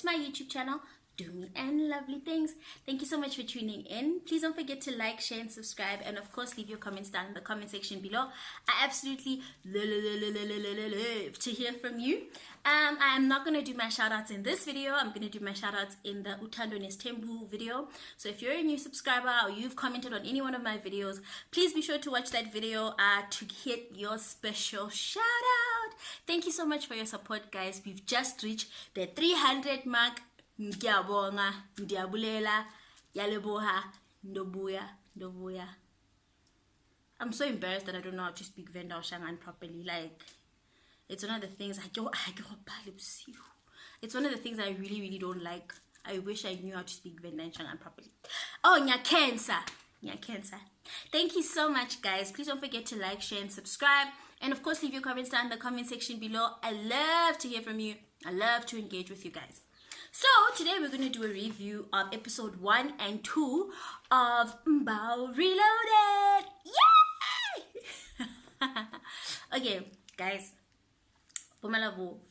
my YouTube channel, Do Me and Lovely Things. Thank you so much for tuning in. Please don't forget to like, share, and subscribe, and of course leave your comments down in the comment section below. I absolutely love to hear from you. I am not going to do my shout outs in this video. I'm going to do my shout outs in the Utando Nestembu video. So if you're a new subscriber or you've commented on any one of my videos, please be sure to watch that video to hit your special shout out. Thank you so much for your support, guys. We've just reached the 300 mark. Ngiyabonga, ndiyabulela, yaleboha, ndobuya. I'm so embarrassed that I don't know how to speak Venda or Shangaan properly. Like, it's one of the things it's one of the things I really don't like. I wish I knew how to speak Venda and Shangaan properly. Oh, Nyakensa. Thank you so much, guys. Please don't forget to like, share, and subscribe. And of course, leave your comments down in the comment section below. I love to hear from you. I love to engage with you guys. So today we're going to do a review of episode 1 and 2 of Mbau Reloaded. Yay! Okay, guys.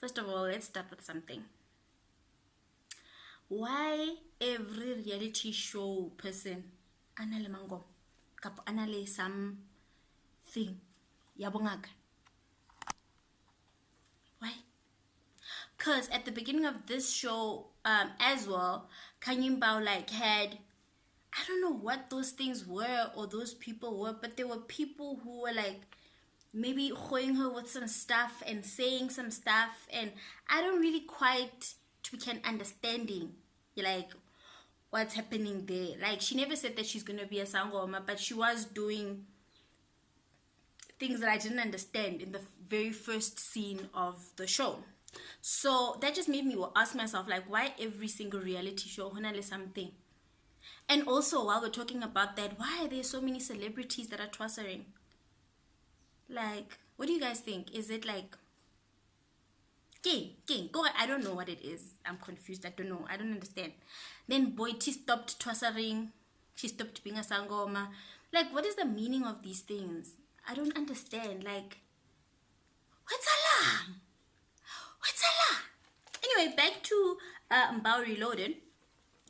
First of all, let's start with something. Why every reality show person anale mango kap anale something yabongaka? Why? Because at the beginning of this show as well, Khanyi Mbaus had, I don't know what those things were or those people were, but there were people who were maybe holding her with some stuff and saying some stuff, and I don't really quite can understanding what's happening there. She never said that she's gonna be a sangoma, but she was doing things that I didn't understand in the very first scene of the show. So that just made me ask myself, why every single reality show honale something? And also, while we're talking about that, why are there so many celebrities that are twasering? What do you guys think? Is it King? Go, I don't know what it is. I'm confused. I don't know. I don't understand. Then Boiti stopped twasering. She stopped being a sangoma. What is the meaning of these things? I don't understand. What's Allah? Anyway, back to Mbau Reloaded.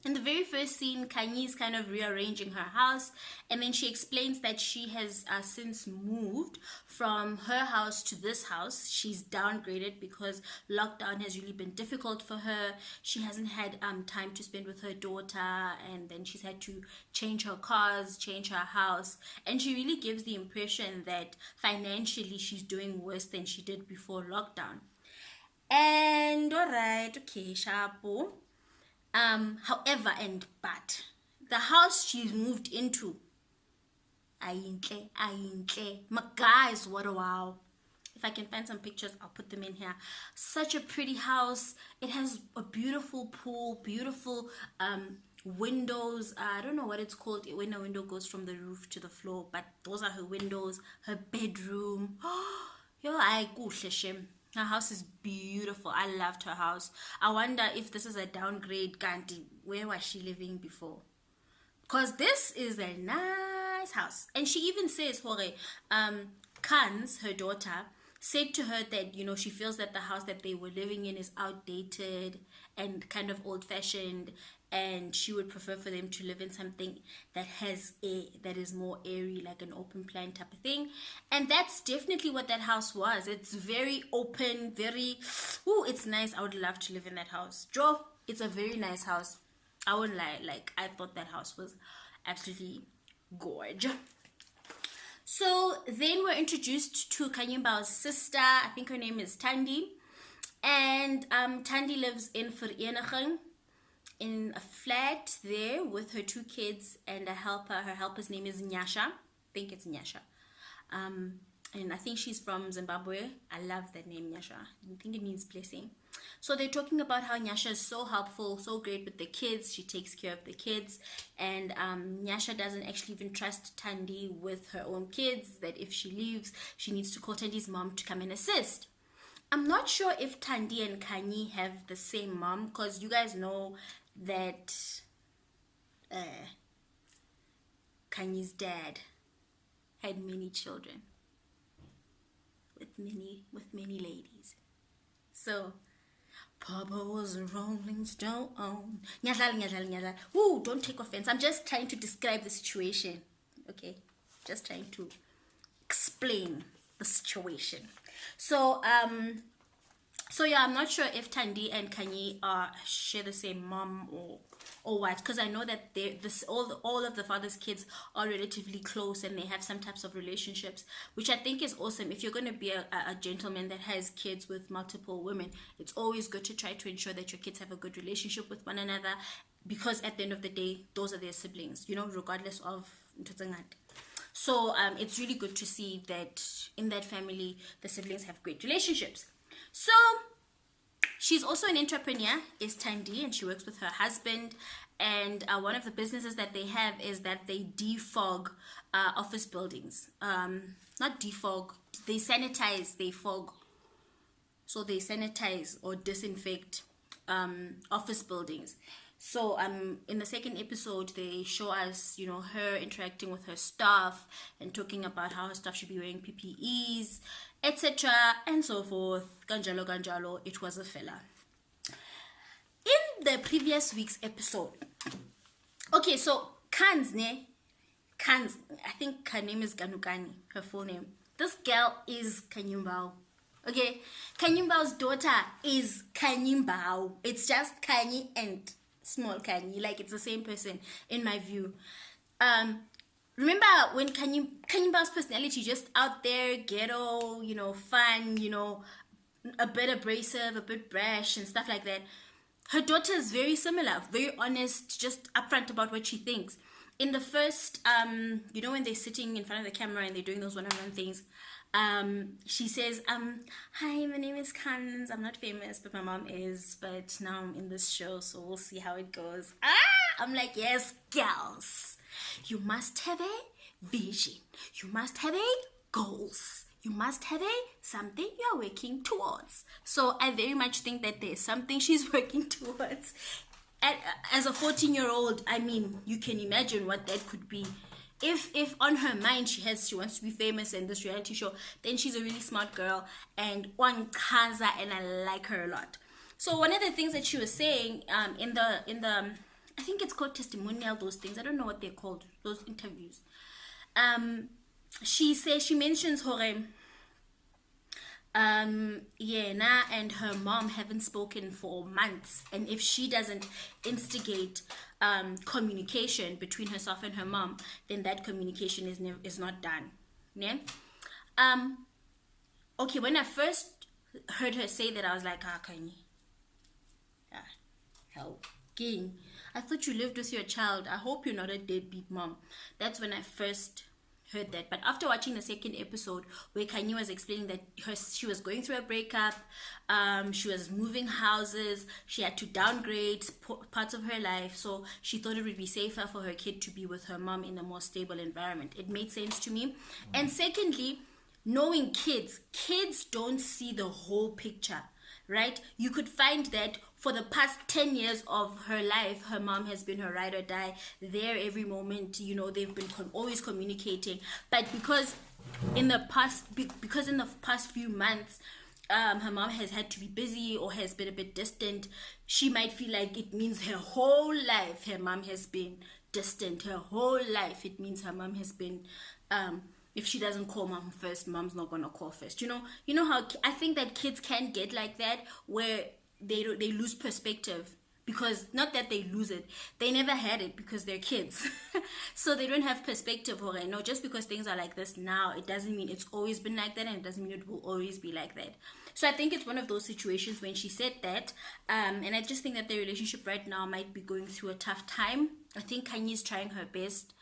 In the very first scene, Khanyi is kind of rearranging her house, and then she explains that she has since moved from her house to this house. She's downgraded because lockdown has really been difficult for her. She hasn't had time to spend with her daughter, and then she's had to change her cars, change her house, and she really gives the impression that financially she's doing worse than she did before lockdown. And alright, okay, shapo. However, but the house she's moved into, ayintle. My guys, what a wow. If I can find some pictures, I'll put them in here. Such a pretty house. It has a beautiful pool, beautiful windows. I don't know what it's called when a window goes from the roof to the floor, but those are her windows. Her bedroom. Her house is beautiful. I loved her house. I wonder if this is a downgrade. Kanti, where was she living before? Because this is a nice house. And she even says, Khanz, her daughter, said to her that, she feels that the house that they were living in is outdated and kind of old-fashioned, and she would prefer for them to live in something that that is more airy, like an open plan type of thing. And that's definitely what that house was. It's very open, it's nice. I would love to live in that house. Joe, it's a very nice house. I wouldn't lie, I thought that house was absolutely gorgeous. So then we're introduced to Khanyi Mbaus' sister. I think her name is Thandi. And Thandi lives in Vereeniging, in a flat there with her 2 kids and a helper. Her helper's name is Nyasha. I think it's Nyasha. And I think she's from Zimbabwe. I love that name, Nyasha. I think it means blessing. So they're talking about how Nyasha is so helpful, so great with the kids. She takes care of the kids. And Nyasha doesn't actually even trust Thandi with her own kids, that if she leaves, she needs to call Thandi's mom to come and assist. I'm not sure if Thandi and Khanyi have the same mom, because you guys know that Khanyi's dad had many children with many ladies. So Papa was a rolling stone. Nyadlala, nyadlala, nyadlala. Ooh, don't take offense. I'm just trying to describe the situation. Okay? Just trying to explain the situation. So, yeah, I'm not sure if Thandi and Khanyi share the same mom or what, because I know that all of the father's kids are relatively close and they have some types of relationships, which I think is awesome. If you're going to be a gentleman that has kids with multiple women, it's always good to try to ensure that your kids have a good relationship with one another, because at the end of the day, those are their siblings, regardless of ntotsengat. So it's really good to see that in that family, the siblings have great relationships. So she's also an entrepreneur, is Thandi, and she works with her husband. And one of the businesses that they have is that they defog office buildings. Not defog, they sanitize, they fog. So they sanitize or disinfect office buildings. So in the second episode, they show us, her interacting with her staff and talking about how her staff should be wearing PPEs, etc. and so forth. Ganjalo, ganjalo, it was a fella. In the previous week's episode, okay, so Khanz, I think her name is Ganugani, her full name. This girl is Khanyi Mbaus. Okay, Khanyi Mbaus' daughter is Khanyi Mbau. It's just Khanyi and small Khanyi, like it's the same person in my view. Remember when Khanyi Mbaus' personality just out there, ghetto, fun, a bit abrasive, a bit brash and stuff like that. Her daughter is very similar, very honest, just upfront about what she thinks. In the first, when they're sitting in front of the camera and they're doing those one-on-one things, she says, hi, my name is Khanz. I'm not famous, but my mom is. But now I'm in this show, so we'll see how it goes. I'm like, yes, girls. You must have a vision. You must have a goals. You must have something you're working towards. So I very much think that there's something she's working towards. As a 14-year-old, I mean, you can imagine what that could be. If on her mind she wants to be famous in this reality show, then she's a really smart girl and one Khanza, and I like her a lot. So one of the things that she was saying in the I think it's called testimonial, those things, I don't know what they're called, those interviews. She mentions Hore Yena and her mom haven't spoken for months, and if she doesn't instigate communication between herself and her mom, then that communication is not done. Yeah. Okay, when I first heard her say that, I was like, Khanyi, hell, king. I thought you lived with your child. I hope you're not a deadbeat mom. That's when I first heard that. But after watching the second episode where Khanyi was explaining that she was going through a breakup, she was moving houses, she had to downgrade parts of her life, so she thought it would be safer for her kid to be with her mom in a more stable environment. It made sense to me. And secondly, knowing kids don't see the whole picture, right? You could find that for the past 10 years of her life, her mom has been her ride or die, there every moment, they've been always communicating. But because in the past few months, her mom has had to be busy or has been a bit distant, she might feel like it means her whole life her mom has been distant. Her whole life, it means her mom has been, if she doesn't call mom first, mom's not gonna call first. You know how I think that kids can get like that, where they lose perspective, because not that they lose it, they never had it because they're kids. So they don't have perspective. Or no, just because things are like this now, it doesn't mean it's always been like that, and it doesn't mean it will always be like that. So I think it's one of those situations when she said that, and I just think that their relationship right now might be going through a tough time. I think Khanyi is trying her best,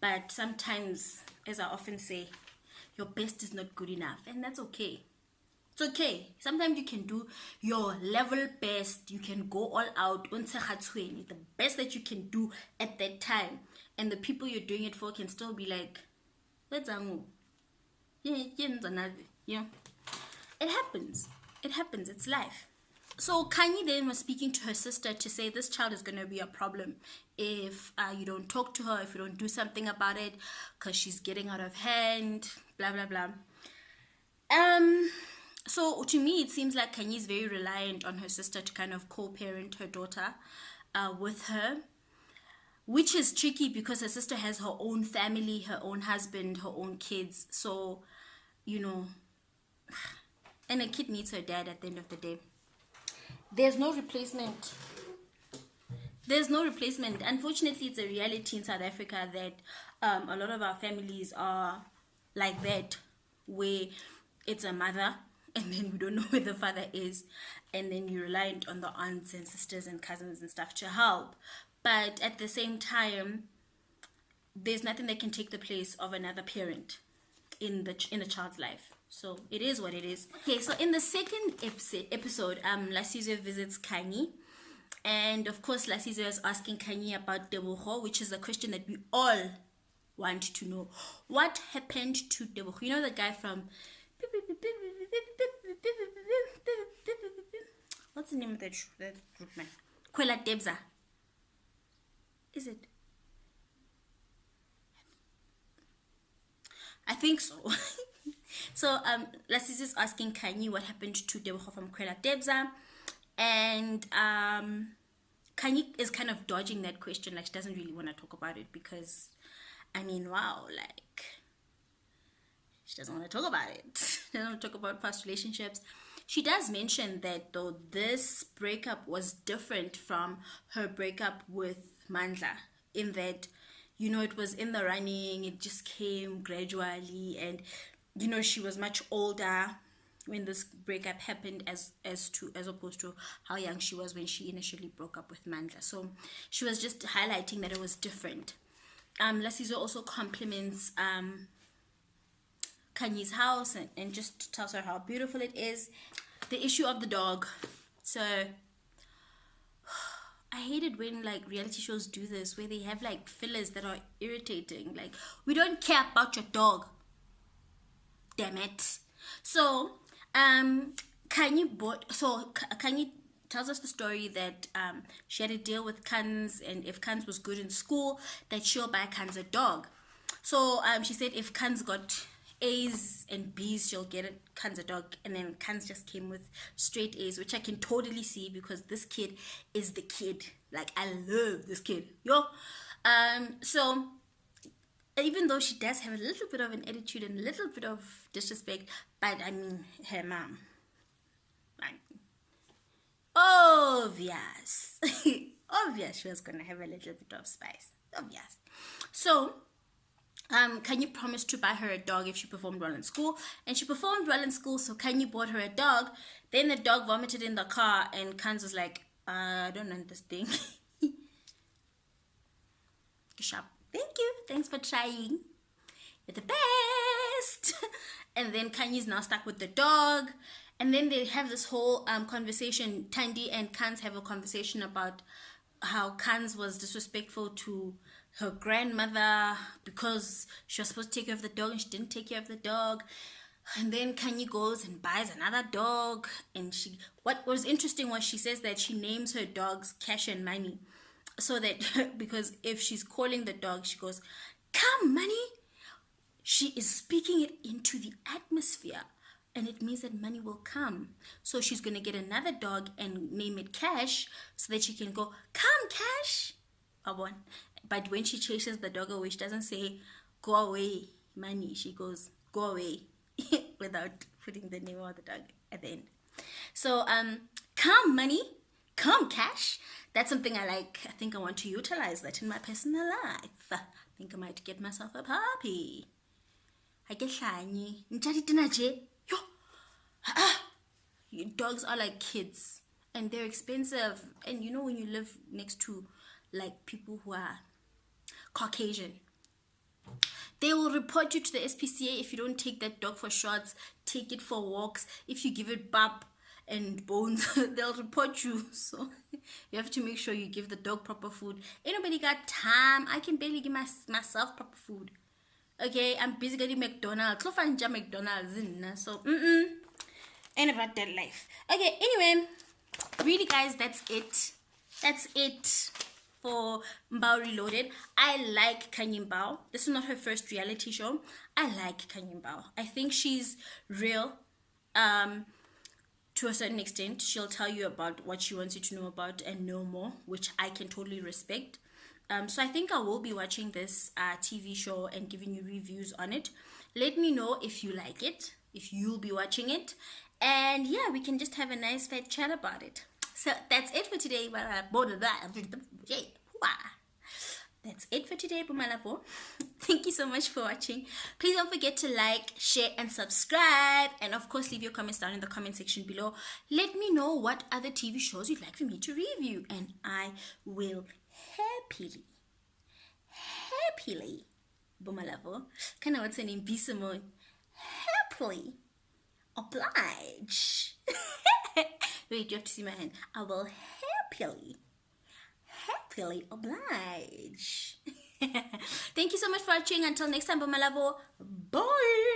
but sometimes, as I often say, your best is not good enough, and that's okay. It's okay. Sometimes you can do your level best. You can go all out, the best that you can do at that time, and the people you're doing it for can still be like, it happens. It's life. So Khanyi then was speaking to her sister to say this child is going to be a problem if you don't talk to her, if you don't do something about it, because she's getting out of hand, blah blah blah. So to me, it seems like Khanyi is very reliant on her sister to kind of co-parent her daughter with her, which is tricky because her sister has her own family, her own husband, her own kids. So, you know, and a kid needs her dad at the end of the day. There's no replacement. There's no replacement. Unfortunately, it's a reality in South Africa that a lot of our families are like that, where it's a mother and then we don't know where the father is, and then you're reliant on the aunts and sisters and cousins and stuff to help. But at the same time, there's nothing that can take the place of another parent in a child's life. So it is what it is. Okay, so in the second episode, Lasizwe visits Khanyi. And of course, Lasizwe is asking Khanyi about Tebogo, which is a question that we all want to know. What happened to Tebogo? You know the guy from... What's the name of that group, man? Kwela Debza. Is it? I think so. So Lasizwe is asking Khanyi what happened to Tebogo from Kwela Debza. And Khanyi is kind of dodging that question. Like, she doesn't really want to talk about it because, I mean, wow, like, she doesn't want to talk about it. She doesn't want to talk about past relationships. She does mention that, though, this breakup was different from her breakup with Mandla, in that, you know, it was in the running, it just came gradually, and, you know, she was much older when this breakup happened as opposed to how young she was when she initially broke up with Mandla. So she was just highlighting that it was different. Lasizwe also compliments Khanyi's house and just tells her how beautiful it is. The issue of the dog. So I hate it when like reality shows do this, where they have like fillers that are irritating. Like, we don't care about your dog, damn it. So Khanyi tells us the story that she had a deal with Khanz, and if Khanz was good in school, that she'll buy Khanz a dog. So she said if Khanz got A's and B's, she'll get Khanz a dog. And then Khanz just came with straight A's, which I can totally see because this kid is the kid. Like, I love this kid. Yo. So even though she does have a little bit of an attitude and a little bit of disrespect, but I mean, her mom, like, obvious, obvious she was gonna have a little bit of spice, obvious. So Khanyi promised to buy her a dog if she performed well in school, and she performed well in school, so Khanyi bought her a dog. Then the dog vomited in the car, and Khanz was like, I don't understand. Sharp. Thank you. Thanks for trying. You're the best. And then Khanyi's now stuck with the dog. And then they have this whole conversation. Thandi and Khanz have a conversation about how Khanz was disrespectful to her grandmother because she was supposed to take care of the dog and she didn't take care of the dog. And then Khanyi goes and buys another dog. And what was interesting was she says that she names her dogs Cash and Money. So that, because if she's calling the dog, she goes, come, Money. She is speaking it into the atmosphere, and it means that money will come. So she's going to get another dog and name it Cash so that she can go, come, Cash. But when she chases the dog away, she doesn't say, go away, Money. She goes, go away, without putting the name of the dog at the end. So, come, Money. Come, Cash. That's something I like. I think I want to utilize that in my personal life. I think I might get myself a puppy. I get Khanyi. Yo. Dogs are like kids, and they're expensive. And you know, when you live next to like people who are Caucasian, they will report you to the SPCA if you don't take that dog for shots, take it for walks. If you give it bap and bones, they'll report you. So you have to make sure you give the dog proper food. Ain't nobody got time. I can barely give myself proper food. Okay, I'm busy getting McDonald's. So ain't about that life. Okay, anyway, really guys, that's it for Mbau Reloaded. I like Khanyi Mbaus. This is not her first reality show. I like Khanyi Mbaus. I think she's real. To a certain extent, she'll tell you about what she wants you to know about and know more, which I can totally respect. So I think I will be watching this TV show and giving you reviews on it. Let me know if you like it, if you'll be watching it, and yeah, we can just have a nice fat chat about it. So that's it for today. That's it for today, Pumalavo. Thank you so much for watching. Please don't forget to like, share, and subscribe. And of course, leave your comments down in the comment section below. Let me know what other TV shows you'd like for me to review. And I will happily, Pumalavo, kind of what's her name? Bisimo. Happily oblige. Wait, you have to see my hand. I will happily oblige. Thank you so much for watching. Until next time, Pumalavo. Bye.